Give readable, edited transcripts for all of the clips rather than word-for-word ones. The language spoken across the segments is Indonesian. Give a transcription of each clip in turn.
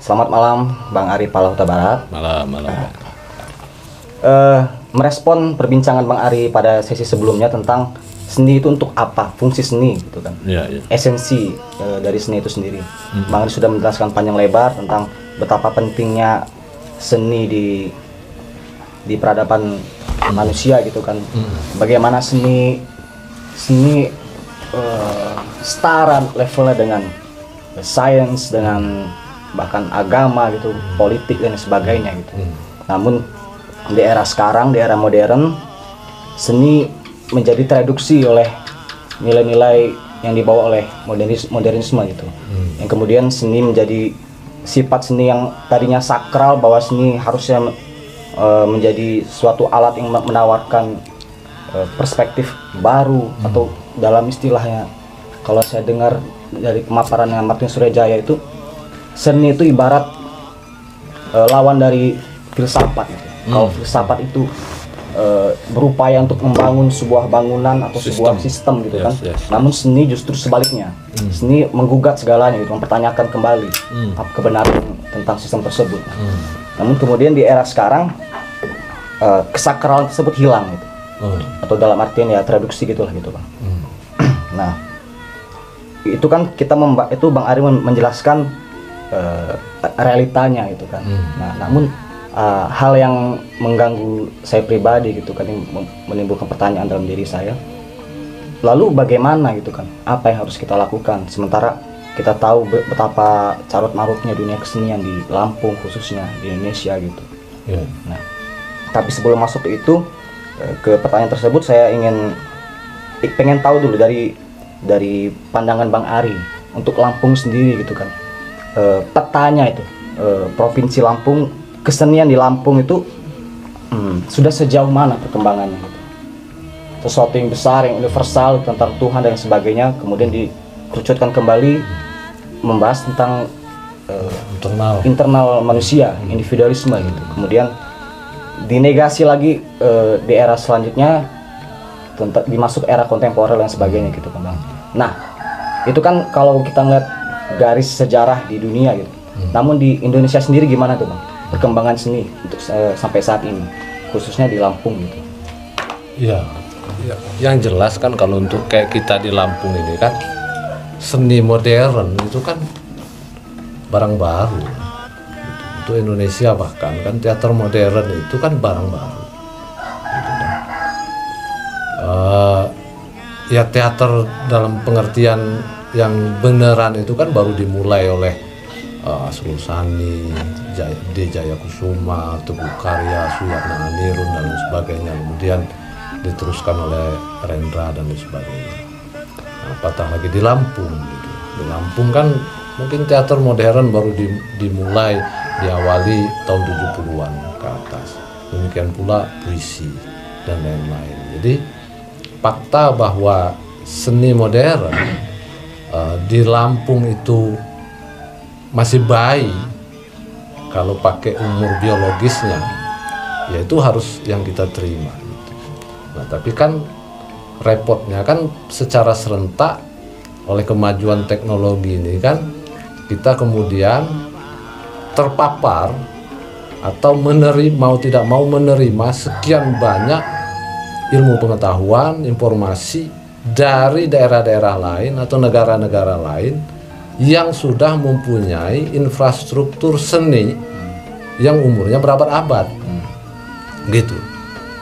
Selamat malam, Bang Ari Palahuta Barat. Malam. Merespon perbincangan Bang Ari pada sesi sebelumnya tentang seni itu untuk apa, fungsi seni, gitu kan? Ya. Esensi dari seni itu sendiri. Bang Ari sudah menjelaskan panjang lebar tentang betapa pentingnya seni di peradaban manusia, gitu kan? Bagaimana seni setara levelnya dengan sains, dengan bahkan agama gitu, politik dan sebagainya gitu. Namun di era sekarang, di era modern, seni menjadi tereduksi oleh nilai-nilai yang dibawa oleh modernisme gitu. Yang kemudian seni menjadi sifat seni yang tadinya sakral, bahwa seni harusnya menjadi suatu alat yang menawarkan perspektif baru, atau dalam istilahnya kalau saya dengar dari pemaparan Martin Surajaya itu, seni itu ibarat lawan dari filsafat gitu. Kalau filsafat itu berupaya untuk membangun sebuah bangunan atau sebuah sistem gitu kan. Namun seni justru sebaliknya. Seni menggugat segalanya gitu, mempertanyakan kembali kebenaran tentang sistem tersebut. Namun kemudian di era sekarang kesakralan tersebut hilang gitu. Atau dalam artian ya traduksi gitulah gitu, Bang. Nah, itu kan itu Bang Ari menjelaskan realitanya gitu kan. Nah, namun hal yang mengganggu saya pribadi gitu kan, yang menimbulkan pertanyaan dalam diri saya, lalu bagaimana gitu kan, apa yang harus kita lakukan sementara kita tahu betapa carut marutnya dunia kesenian di Lampung, khususnya di Indonesia gitu. Nah, tapi sebelum masuk ke itu, ke pertanyaan tersebut, saya pengen tahu dulu dari pandangan Bang Ari untuk Lampung sendiri gitu kan. Petanya itu, provinsi Lampung, kesenian di Lampung itu sudah sejauh mana perkembangannya gitu. Sesuatu yang besar, yang universal tentang Tuhan dan sebagainya, kemudian dikerucutkan kembali membahas tentang internal manusia, individualisme gitu. Kemudian dinegasi lagi di era selanjutnya, dimasuk era kontemporer dan sebagainya gitu kan, Bang. Nah, itu kan kalau kita ngeliat garis sejarah di dunia gitu. Namun di Indonesia sendiri gimana tuh, Bang, perkembangan seni untuk sampai saat ini, khususnya di Lampung gitu? Ya, yang jelas kan kalau untuk kayak kita di Lampung ini kan, seni modern itu kan barang baru. Untuk Indonesia bahkan kan teater modern itu kan barang baru. Gitu kan. Ya teater dalam pengertian yang beneran itu kan baru dimulai oleh Asrul-Sani, Jayakusuma, Teguh Karya, Suyatna Anirun dan sebagainya. Kemudian diteruskan oleh Rendra dan sebagainya. Nah, apatah lagi di Lampung gitu. Di Lampung kan mungkin teater modern baru dimulai, diawali tahun 70-an ke atas. Demikian pula puisi dan lain-lain. Jadi fakta bahwa seni modern di Lampung itu masih bayi kalau pakai umur biologisnya, ya itu harus yang kita terima gitu. Nah, tapi kan repotnya kan secara serentak oleh kemajuan teknologi ini kan kita kemudian terpapar atau mau tidak mau menerima sekian banyak ilmu pengetahuan, informasi dari daerah-daerah lain atau negara-negara lain yang sudah mempunyai infrastruktur seni yang umurnya berabad-abad gitu.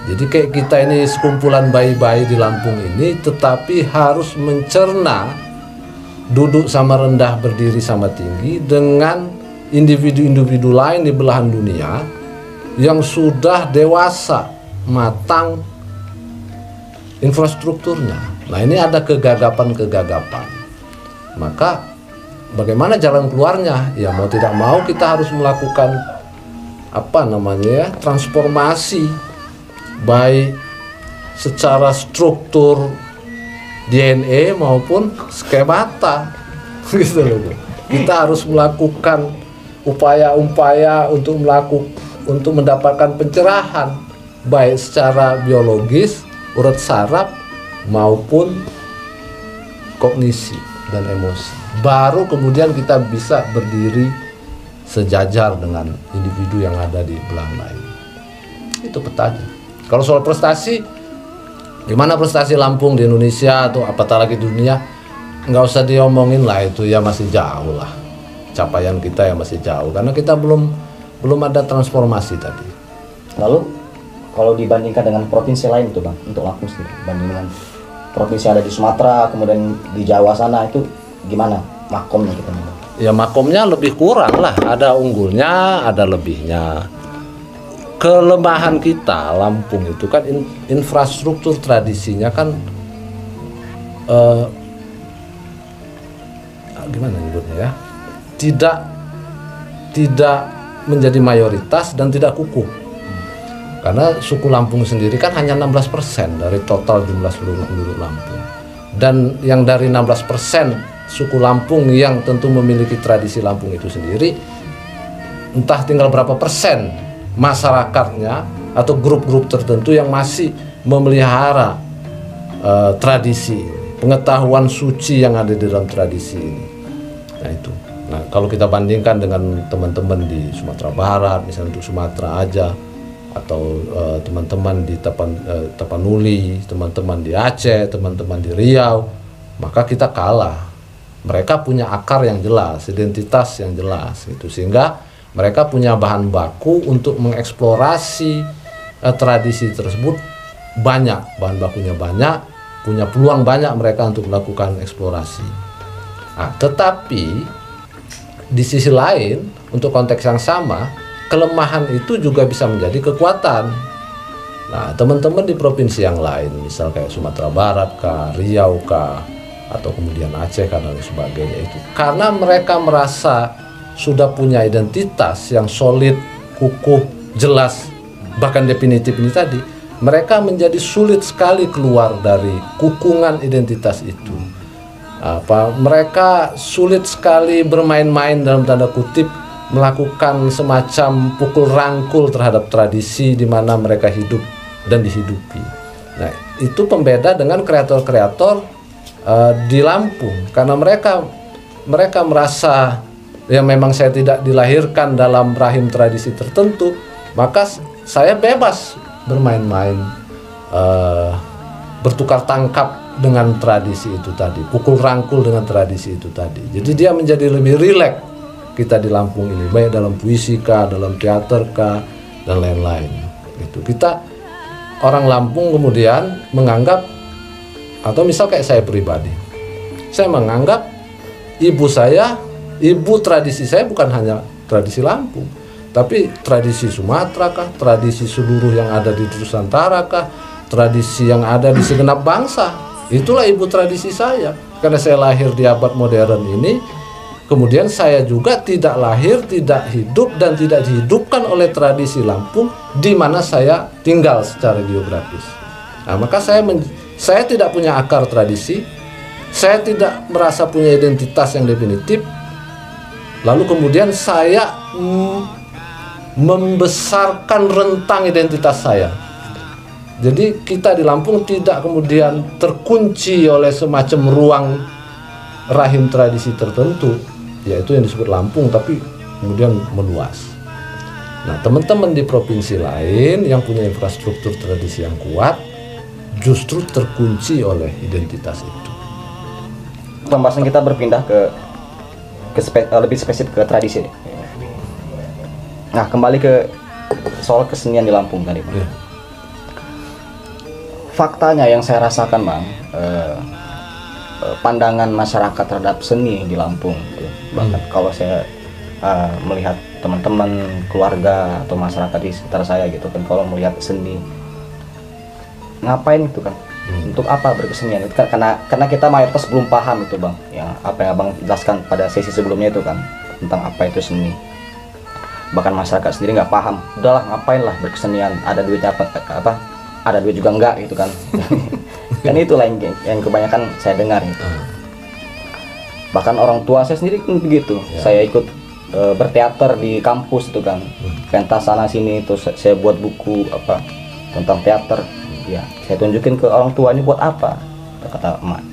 Jadi kayak kita ini sekumpulan bayi-bayi di Lampung ini, tetapi harus mencerna duduk sama rendah, berdiri sama tinggi dengan individu-individu lain di belahan dunia yang sudah dewasa, matang infrastrukturnya. Nah, ini ada kegagapan-kegagapan. Maka bagaimana jalan keluarnya? Ya mau tidak mau kita harus melakukan transformasi, baik secara struktur DNA maupun skemata gitu loh. Kita harus melakukan upaya-upaya untuk mendapatkan pencerahan baik secara biologis, urut saraf maupun kognisi dan emosi. Baru kemudian kita bisa berdiri sejajar dengan individu yang ada di belahan lain. Itu petanya. Kalau soal prestasi, gimana prestasi Lampung di Indonesia atau apatah lagi dunia, nggak usah diomongin lah, itu ya masih jauh lah. Capaian kita ya masih jauh karena kita belum ada transformasi tadi. Lalu kalau dibandingkan dengan provinsi lain itu Bang, untuk Lampung sendiri, bandingkan provinsi ada di Sumatera, kemudian di Jawa sana, itu gimana makomnya kita? Ya makomnya lebih kurang lah, ada unggulnya, ada lebihnya. Kelemahan kita Lampung itu kan infrastruktur tradisinya kan gimana nyebutnya ya, tidak menjadi mayoritas dan tidak kukuh. Karena suku Lampung sendiri kan hanya 16% dari total jumlah seluruh penduduk Lampung. Dan yang dari 16% suku Lampung yang tentu memiliki tradisi Lampung itu sendiri, entah tinggal berapa persen masyarakatnya atau grup-grup tertentu yang masih memelihara tradisi, pengetahuan suci yang ada di dalam tradisi ini. Nah itu. Nah kalau kita bandingkan dengan teman-teman di Sumatera Barat, misalnya untuk Sumatera aja, atau teman-teman di Tapanuli, teman-teman di Aceh, teman-teman di Riau, maka kita kalah. Mereka punya akar yang jelas, identitas yang jelas gitu, sehingga mereka punya bahan baku untuk mengeksplorasi tradisi tersebut banyak, bahan bakunya banyak, punya peluang banyak mereka untuk melakukan eksplorasi. Nah, tetapi di sisi lain untuk konteks yang sama, kelemahan itu juga bisa menjadi kekuatan. Nah, teman-teman di provinsi yang lain, misal kayak Sumatera Barat kah, Riau kah, atau kemudian Aceh dan sebagainya, itu karena mereka merasa sudah punya identitas yang solid, kukuh, jelas, bahkan definitif ini tadi, mereka menjadi sulit sekali keluar dari kukungan identitas itu. Mereka sulit sekali bermain-main dalam tanda kutip, melakukan semacam pukul rangkul terhadap tradisi di mana mereka hidup dan dihidupi. Nah, itu pembeda dengan kreator-kreator di Lampung, karena mereka merasa ya memang saya tidak dilahirkan dalam rahim tradisi tertentu, maka saya bebas bermain-main, bertukar tangkap dengan tradisi itu tadi, pukul rangkul dengan tradisi itu tadi. Jadi dia menjadi lebih rileks kita di Lampung ini, baik dalam puisi kah, dalam teater kah, dan lain-lain. Gitu. Kita orang Lampung kemudian menganggap, atau misal kayak saya pribadi, saya menganggap ibu tradisi saya bukan hanya tradisi Lampung, tapi tradisi Sumatera kah, tradisi seluruh yang ada di Nusantara kah, tradisi yang ada di segenap bangsa. Itulah ibu tradisi saya. Karena saya lahir di abad modern ini, kemudian saya juga tidak lahir, tidak hidup, dan tidak dihidupkan oleh tradisi Lampung di mana saya tinggal secara geografis. Nah, maka saya tidak punya akar tradisi, saya tidak merasa punya identitas yang definitif, lalu kemudian saya membesarkan rentang identitas saya. Jadi kita di Lampung tidak kemudian terkunci oleh semacam ruang rahim tradisi tertentu, yaitu yang disebut Lampung, tapi kemudian meluas. Nah, teman-teman di provinsi lain yang punya infrastruktur tradisi yang kuat justru terkunci oleh identitas itu. Pembahasan kita berpindah ke lebih spesifik ke tradisi. Nah, kembali ke soal kesenian di Lampung tadi, Bang. Faktanya yang saya rasakan, Bang, pandangan masyarakat terhadap seni di Lampung, gitu. Bahkan kalau saya melihat teman-teman, keluarga atau masyarakat di sekitar saya gitu kan, kalau melihat seni, ngapain itu kan? Untuk apa berkesenian? Itu kan karena kita mayoritas belum paham itu, Bang. Yang apa yang Abang jelaskan pada sesi sebelumnya itu kan, tentang apa itu seni. Bahkan masyarakat sendiri nggak paham. Udahlah, ngapain lah berkesenian? Ada duitnya apa? Ada duit juga enggak gitu kan. Kan itulah yang kebanyakan saya dengar gitu. Bahkan orang tua saya sendiri pun begitu. Saya ikut berteater di kampus itu kan, pentas sana sini, terus saya buat buku apa tentang teater. Ya, saya tunjukin ke orang tua, ini buat apa? Kata emak,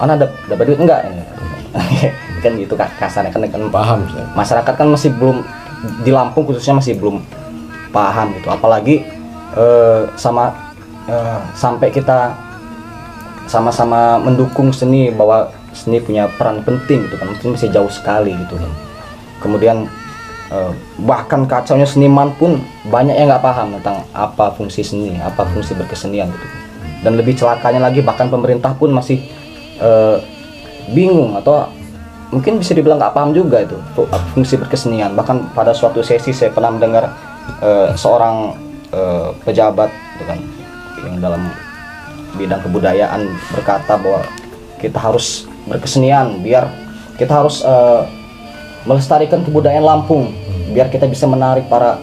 "Ana dapat duit enggak ini?" kan gitu kasarnya kan Paham saya. masyarakat kan masih belum di Lampung khususnya masih belum paham gitu, apalagi sampai kita sama-sama mendukung seni, bahwa seni punya peran penting gitu kan, mungkin masih jauh sekali gitu kan. Kemudian bahkan kacaunya seniman pun banyak yang nggak paham tentang apa fungsi seni, apa fungsi berkesenian gitu. Dan lebih celakanya lagi, bahkan pemerintah pun masih bingung atau mungkin bisa dibilang nggak paham juga itu fungsi berkesenian. Bahkan pada suatu sesi saya pernah mendengar seorang pejabat gitu kan, yang dalam bidang kebudayaan berkata bahwa kita harus berkesenian biar kita harus melestarikan kebudayaan Lampung, biar kita bisa menarik para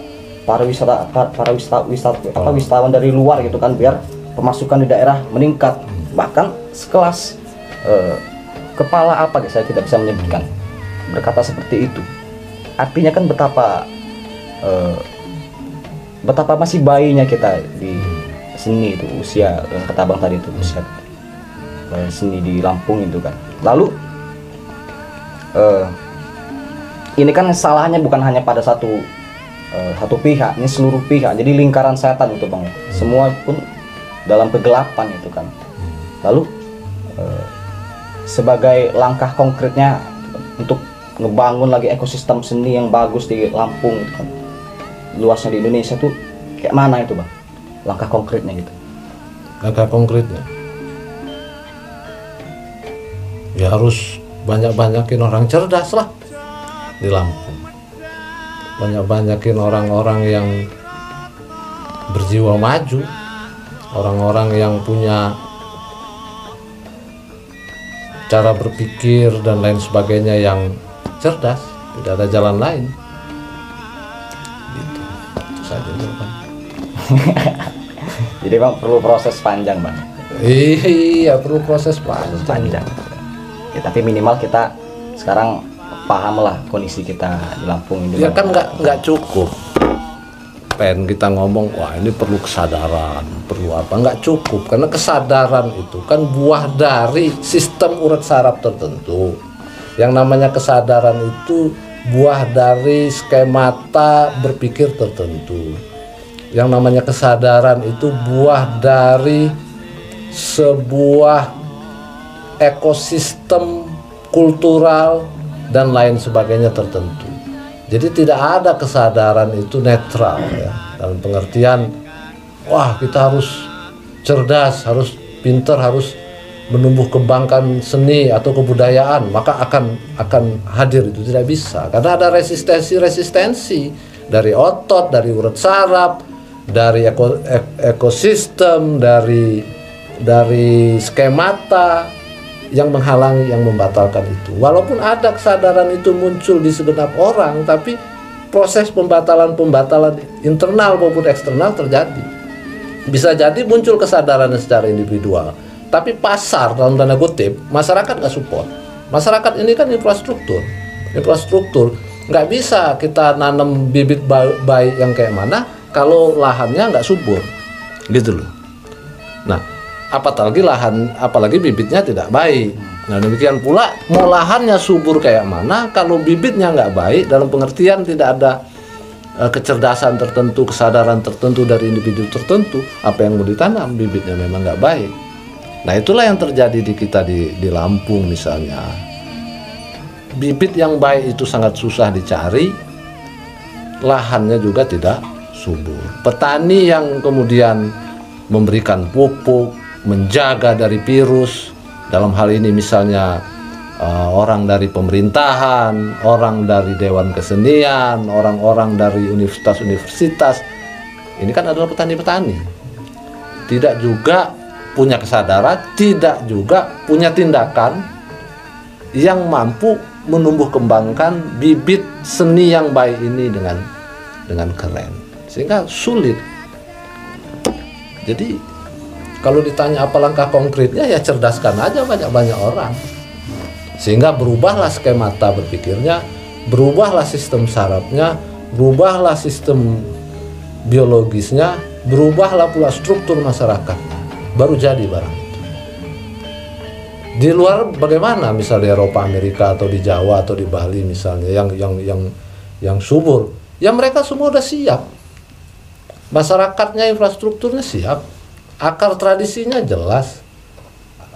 wisatawan dari luar gitu kan, biar pemasukan di daerah meningkat. Bahkan sekelas kepala apa saya tidak bisa menyebutkan berkata seperti itu. Artinya kan betapa masih bayinya kita di seni itu, usia yang kata Bang tadi itu, usia seni di Lampung itu kan. Lalu ini kan salahnya bukan hanya pada satu pihak, ini seluruh pihak. Jadi lingkaran setan itu Bang, semua pun dalam kegelapan itu kan. Lalu sebagai langkah konkretnya untuk ngebangun lagi ekosistem seni yang bagus di Lampung gitu kan, luasnya di Indonesia tuh kayak mana itu Bang, langkah konkretnya gitu? Langkah konkretnya ya harus banyak-banyakin orang cerdas lah di Lampung, banyak-banyakin orang-orang yang berjiwa maju, orang-orang yang punya cara berpikir dan lain sebagainya yang cerdas, tidak ada jalan lain. Gitu. Itu saja Bang. Jadi Bang perlu proses panjang Bang. Iya, perlu proses panjang. Ya, tapi minimal kita sekarang paham lah kondisi kita di Lampung ini. Ya kan nggak cukup. Pengen kita ngomong, wah ini perlu kesadaran, perlu apa, nggak cukup, karena kesadaran itu kan buah dari sistem urat saraf tertentu. Yang namanya kesadaran itu buah dari skemata berpikir tertentu. Yang namanya kesadaran itu buah dari sebuah ekosistem kultural dan lain sebagainya tertentu. Jadi tidak ada kesadaran itu netral ya, dalam pengertian wah kita harus cerdas, harus pinter, harus menumbuh kembangkan seni atau kebudayaan maka akan hadir, itu tidak bisa, karena ada resistensi dari otot, dari urat saraf, dari ekosistem, dari skemata yang menghalangi, yang membatalkan itu. Walaupun ada kesadaran itu muncul di segenap orang, tapi proses pembatalan internal maupun eksternal terjadi. Bisa jadi muncul kesadaran secara individual, tapi pasar dalam tanda kutip, masyarakat nggak support. Masyarakat ini kan infrastruktur, nggak bisa kita nanam bibit baik yang kayak mana kalau lahannya nggak subur, gitu loh. Nah, apalagi bibitnya tidak baik. Nah demikian pula mau lahannya subur kayak mana kalau bibitnya nggak baik, dalam pengertian tidak ada kecerdasan tertentu, kesadaran tertentu dari individu tertentu, apa yang mau ditanam bibitnya memang nggak baik. Nah itulah yang terjadi di kita di Lampung misalnya. Bibit yang baik itu sangat susah dicari, lahannya juga tidak subur. Petani yang kemudian memberikan pupuk, menjaga dari virus, dalam hal ini misalnya orang dari pemerintahan, orang dari Dewan Kesenian, orang-orang dari universitas-universitas, ini kan adalah petani-petani, tidak juga punya kesadaran, tidak juga punya tindakan yang mampu menumbuh kembangkan bibit seni yang baik ini dengan keren, sehingga sulit. Jadi kalau ditanya apa langkah konkretnya, ya cerdaskan aja banyak-banyak orang, sehingga berubahlah skemata berpikirnya, berubahlah sistem sarafnya, berubahlah sistem biologisnya, berubahlah pula struktur masyarakat, baru jadi barang itu. Di luar bagaimana, misalnya Eropa, Amerika, atau di Jawa atau di Bali misalnya, yang subur, ya mereka semua udah siap, masyarakatnya, infrastrukturnya siap, akar tradisinya jelas.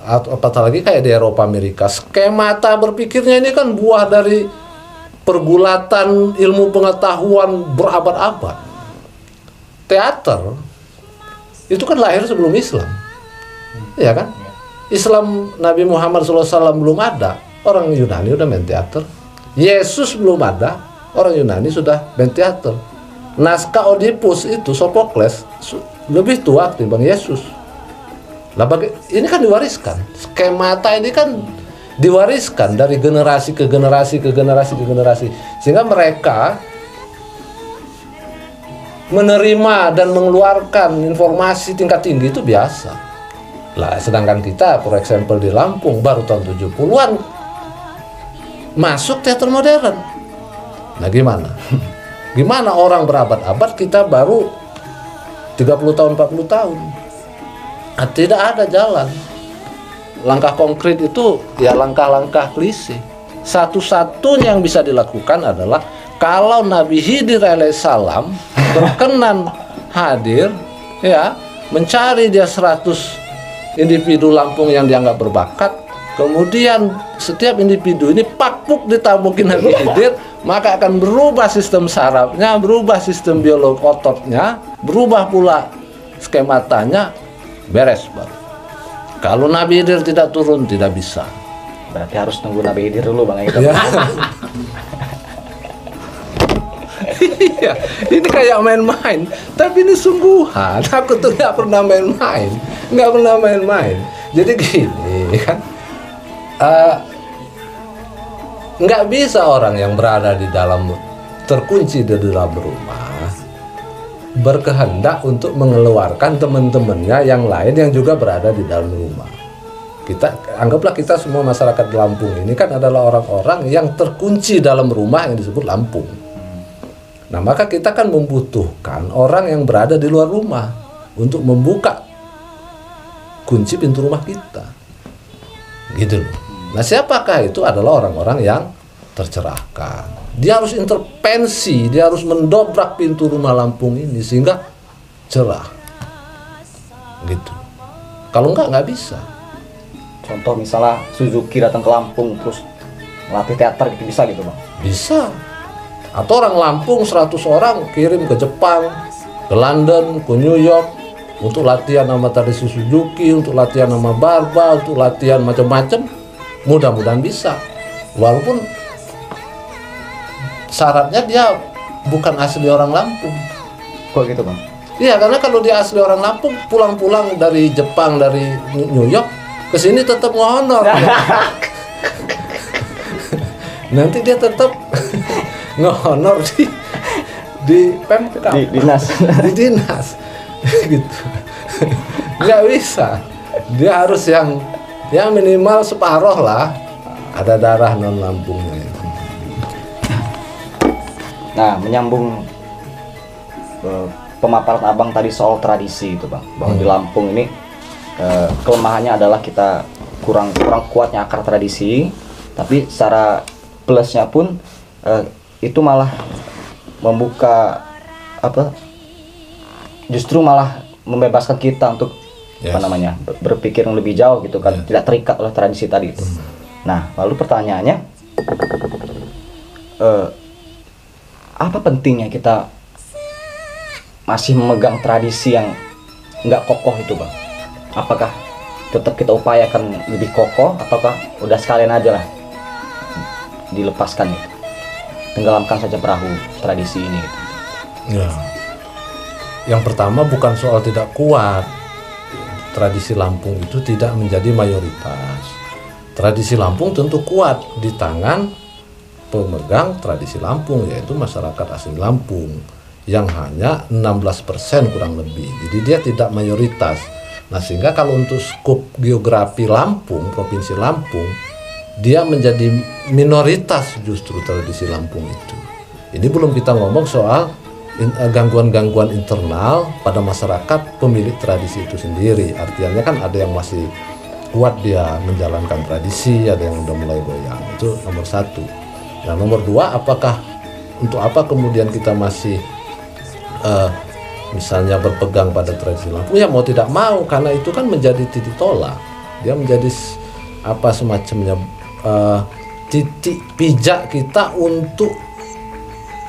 Apalagi kayak di Eropa, Amerika, skemata berpikirnya ini kan buah dari pergulatan ilmu pengetahuan berabad-abad. Teater itu kan lahir sebelum Islam, ya kan? Islam Nabi Muhammad SAW belum ada, orang Yunani udah main teater. Yesus belum ada, orang Yunani sudah main teater. Naskah Oedipus itu Sophocles lebih tua ketimbang Yesus. Lah ini kan diwariskan. Skemata ini kan diwariskan dari generasi ke generasi ke generasi ke generasi, sehingga mereka menerima dan mengeluarkan informasi tingkat tinggi itu biasa. Lah sedangkan kita, for example di Lampung baru tahun 70-an masuk teater modern. Nah gimana? Gimana orang berabad-abad, kita baru 30 tahun 40 tahun. Nah, tidak ada jalan. Langkah konkret itu ya langkah-langkah klise. Satu-satunya yang bisa dilakukan adalah kalau Nabi Khidir alaihissalam berkenan hadir, ya, mencari dia 100 individu Lampung yang dianggap berbakat, kemudian setiap individu ini pakpuk ditabukin Nabi Khidir, maka akan berubah sistem sarafnya, berubah sistem biolog ototnya, berubah pula skematanya, beres baru. Kalau Nabi Khidir tidak turun, tidak bisa. Berarti harus nunggu Nabi Khidir dulu Bang Ito. Ya. Iya, ini kayak main-main, tapi ini sungguhan. Aku tuh nggak pernah main-main, nggak pernah main-main. Jadi gini kan, nggak bisa orang yang berada di dalam, terkunci di dalam rumah, berkehendak untuk mengeluarkan teman-temannya yang lain yang juga berada di dalam rumah. Kita anggaplah kita semua masyarakat di Lampung ini kan adalah orang-orang yang terkunci dalam rumah yang disebut Lampung. Nah, maka kita kan membutuhkan orang yang berada di luar rumah untuk membuka kunci pintu rumah kita. Gitu loh. Nah, siapakah itu? Adalah orang-orang yang tercerahkan. Dia harus intervensi, dia harus mendobrak pintu rumah Lampung ini sehingga cerah. Gitu. Kalau nggak bisa. Contoh misalnya Suzuki datang ke Lampung terus melatih teater gitu, bisa gitu Bang? Bisa. Atau orang Lampung 100 orang kirim ke Jepang, ke London, ke New York untuk latihan sama Tadashi Suzuki, untuk latihan sama Barba, untuk latihan macam-macam. Mudah-mudahan bisa. Walaupun syaratnya dia bukan asli orang Lampung. Kok gitu Bang? Iya, karena kalau dia asli orang Lampung, pulang-pulang dari Jepang, dari New York, ke sini tetap ngehonor. Nanti dia tetap ngehonor di Pemkab, di dinas. di dinas. Gitu. Nggak bisa. Dia harus yang minimal separuh lah ada darah non Lampungnya. Nah, menyambung pemaparan Abang tadi soal tradisi itu Bang, bahwa di Lampung ini kelemahannya adalah kita kurang kuatnya akar tradisi, tapi secara plusnya pun itu malah membuka justru malah membebaskan kita untuk berpikir yang lebih jauh gitu kan, tidak terikat oleh tradisi tadi itu. Nah, lalu pertanyaannya, apa pentingnya kita masih memegang tradisi yang nggak kokoh itu Bang? Apakah tetap kita upayakan lebih kokoh, ataukah udah sekalian aja lah dilepaskan gitu, tenggelamkan saja perahu tradisi ini gitu? Ya. Yang pertama bukan soal tidak kuat. Tradisi Lampung itu tidak menjadi mayoritas. Tradisi Lampung tentu kuat di tangan pemegang tradisi Lampung, yaitu masyarakat asli Lampung yang hanya 16% kurang lebih. Jadi dia tidak mayoritas. Nah, sehingga kalau untuk skup geografi Lampung, provinsi Lampung, dia menjadi minoritas justru tradisi Lampung itu. Ini belum kita ngomong soal gangguan-gangguan internal pada masyarakat pemilik tradisi itu sendiri. Artinya kan ada yang masih kuat dia menjalankan tradisi, ada yang udah mulai goyang. Itu nomor satu. Nah, nomor dua, apakah untuk apa kemudian kita masih misalnya berpegang pada tradisi Lampung? Ya mau tidak mau, karena itu kan menjadi titik tolak. Dia menjadi apa semacamnya titik pijak kita untuk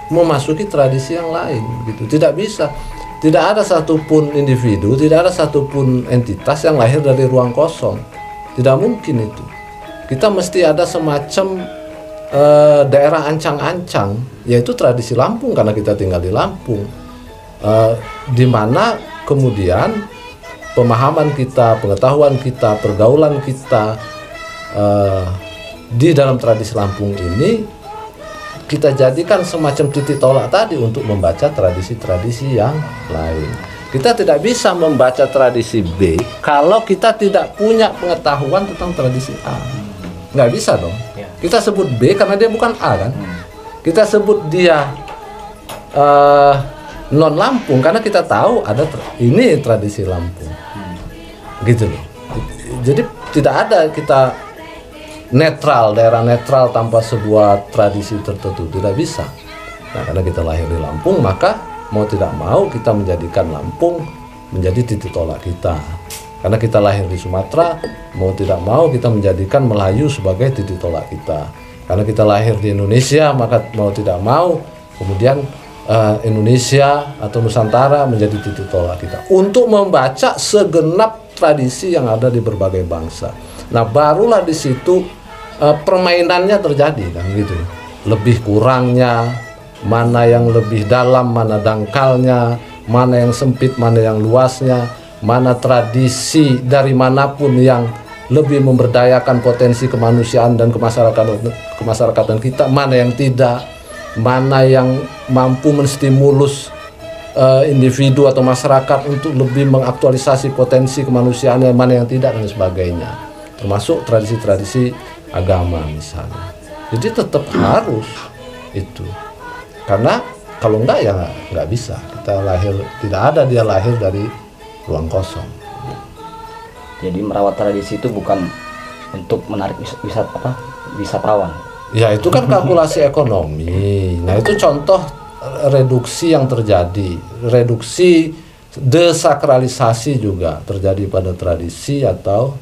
memasuki tradisi yang lain gitu. Tidak bisa. Tidak ada satupun individu, tidak ada satupun entitas yang lahir dari ruang kosong. Tidak mungkin itu. Kita mesti ada semacam daerah ancang-ancang, yaitu tradisi Lampung karena kita tinggal di Lampung. Di mana kemudian pemahaman kita, pengetahuan kita, pergaulan kita di dalam tradisi Lampung ini kita jadikan semacam titik tolak tadi untuk membaca tradisi-tradisi yang lain. Kita tidak bisa membaca tradisi B kalau kita tidak punya pengetahuan tentang tradisi A. Nggak bisa dong. Kita sebut B karena dia bukan A kan. Kita sebut dia non Lampung karena kita tahu ada ini tradisi Lampung. Gitu loh. Jadi tidak ada kita netral, daerah netral tanpa sebuah tradisi tertentu, tidak bisa. Nah, karena kita lahir di Lampung, maka mau tidak mau kita menjadikan Lampung menjadi titik tolak kita. Karena kita lahir di Sumatera, mau tidak mau kita menjadikan Melayu sebagai titik tolak kita. Karena kita lahir di Indonesia, maka mau tidak mau kemudian Indonesia atau Nusantara menjadi titik tolak kita. Untuk membaca segenap tradisi yang ada di berbagai bangsa. Nah, barulah di situ permainannya terjadi kan gitu. Lebih kurangnya, mana yang lebih dalam, mana dangkalnya, mana yang sempit, mana yang luasnya, mana tradisi dari manapun yang lebih memberdayakan potensi kemanusiaan dan kemasyarakatan kita, mana yang tidak, mana yang mampu menstimulus individu atau masyarakat untuk lebih mengaktualisasi potensi kemanusiaannya, mana yang tidak, dan sebagainya. Termasuk tradisi-tradisi agama misalnya. Jadi tetap harus itu, karena kalau enggak ya nggak bisa. Kita lahir, tidak ada dia lahir dari ruang kosong. Jadi merawat tradisi itu bukan untuk menarik wisatawan. Ya itu kan kalkulasi ekonomi. Nah itu contoh reduksi yang terjadi, reduksi desakralisasi juga terjadi pada tradisi atau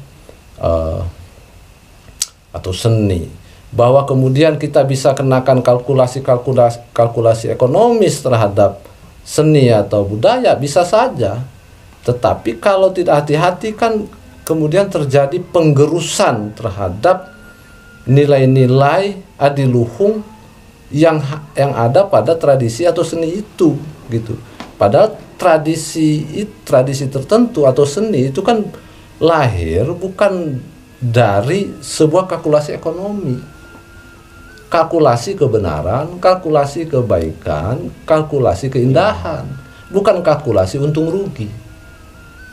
seni, bahwa kemudian kita bisa kenakan kalkulasi ekonomis terhadap seni atau budaya, bisa saja, tetapi kalau tidak hati-hati kan kemudian terjadi penggerusan terhadap nilai-nilai adiluhung yang ada pada tradisi atau seni itu gitu. Padahal tradisi tertentu atau seni itu kan lahir bukan dari sebuah kalkulasi ekonomi, kalkulasi kebenaran, kalkulasi kebaikan, kalkulasi keindahan, bukan kalkulasi untung rugi.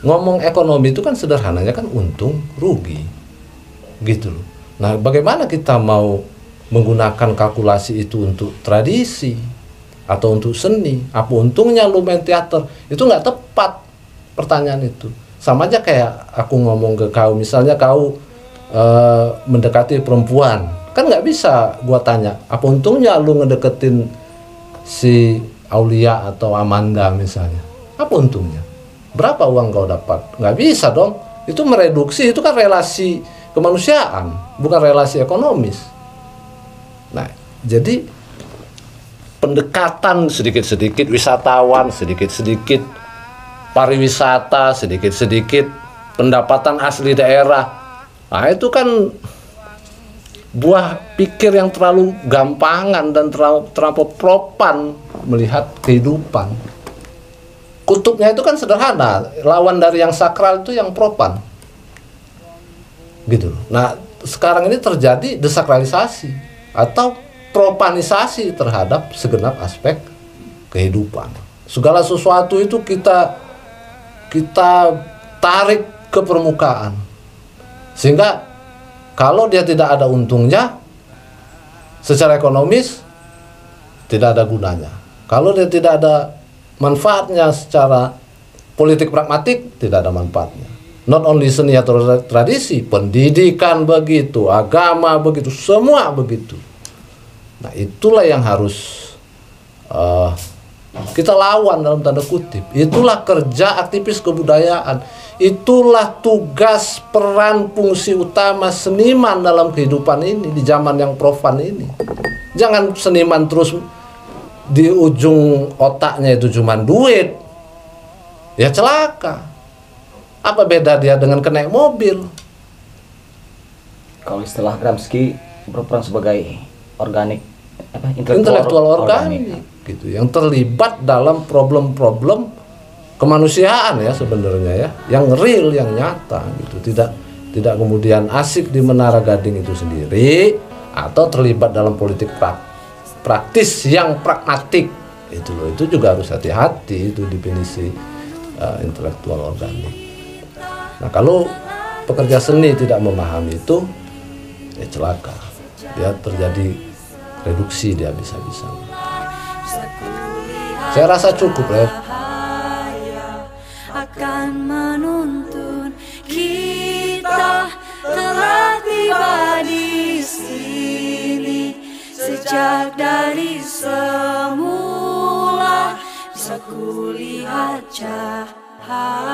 Ngomong ekonomi itu kan sederhananya kan untung rugi, gitu loh. Nah, bagaimana kita mau menggunakan kalkulasi itu untuk tradisi atau untuk seni? Apa untungnya lu main teater? Itu nggak tepat pertanyaan itu. Sama aja kayak aku ngomong ke kau, misalnya kau mendekati perempuan, kan nggak bisa gua tanya apa untungnya lu ngedeketin si Aulia atau Amanda misalnya, apa untungnya, berapa uang kau dapat? Nggak bisa dong. Itu mereduksi, itu kan relasi kemanusiaan, bukan relasi ekonomis. Nah, jadi pendekatan sedikit-sedikit wisatawan, sedikit-sedikit pariwisata, sedikit-sedikit pendapatan asli daerah. Nah, itu kan buah pikir yang terlalu gampangan dan terlalu propan melihat kehidupan. Kutubnya itu kan sederhana, lawan dari yang sakral itu yang propan. Gitu. Nah, sekarang ini terjadi desakralisasi atau propanisasi terhadap segenap aspek kehidupan. Segala sesuatu itu kita tarik ke permukaan. Sehingga kalau dia tidak ada untungnya secara ekonomis, tidak ada gunanya. Kalau dia tidak ada manfaatnya secara politik pragmatik, tidak ada manfaatnya. Not only seni atau tradisi, pendidikan begitu, agama begitu, semua begitu. Nah, itulah yang harus kita lawan dalam tanda kutip. Itulah kerja aktivis kebudayaan. Itulah tugas, peran, fungsi utama seniman dalam kehidupan ini di zaman yang profan ini. Jangan seniman terus di ujung otaknya itu cuma duit. Ya celaka. Apa beda dia dengan kenaik mobil? Kalau istilah Gramsci berperan sebagai organik intelektual organik gitu, yang terlibat dalam problem-problem kemanusiaan ya sebenarnya ya, yang real, yang nyata gitu. Tidak kemudian asik di Menara Gading itu sendiri atau terlibat dalam politik praktis yang pragmatik. Itu loh, itu juga harus hati-hati itu definisi intelektual organik. Nah, kalau pekerja seni tidak memahami itu, ya celaka. Dia terjadi reduksi dia bisa-bisa. Saya rasa cukup ya. Akan menuntun kita telah tiba di sini sejak dari semula bisa kulihat cahaya.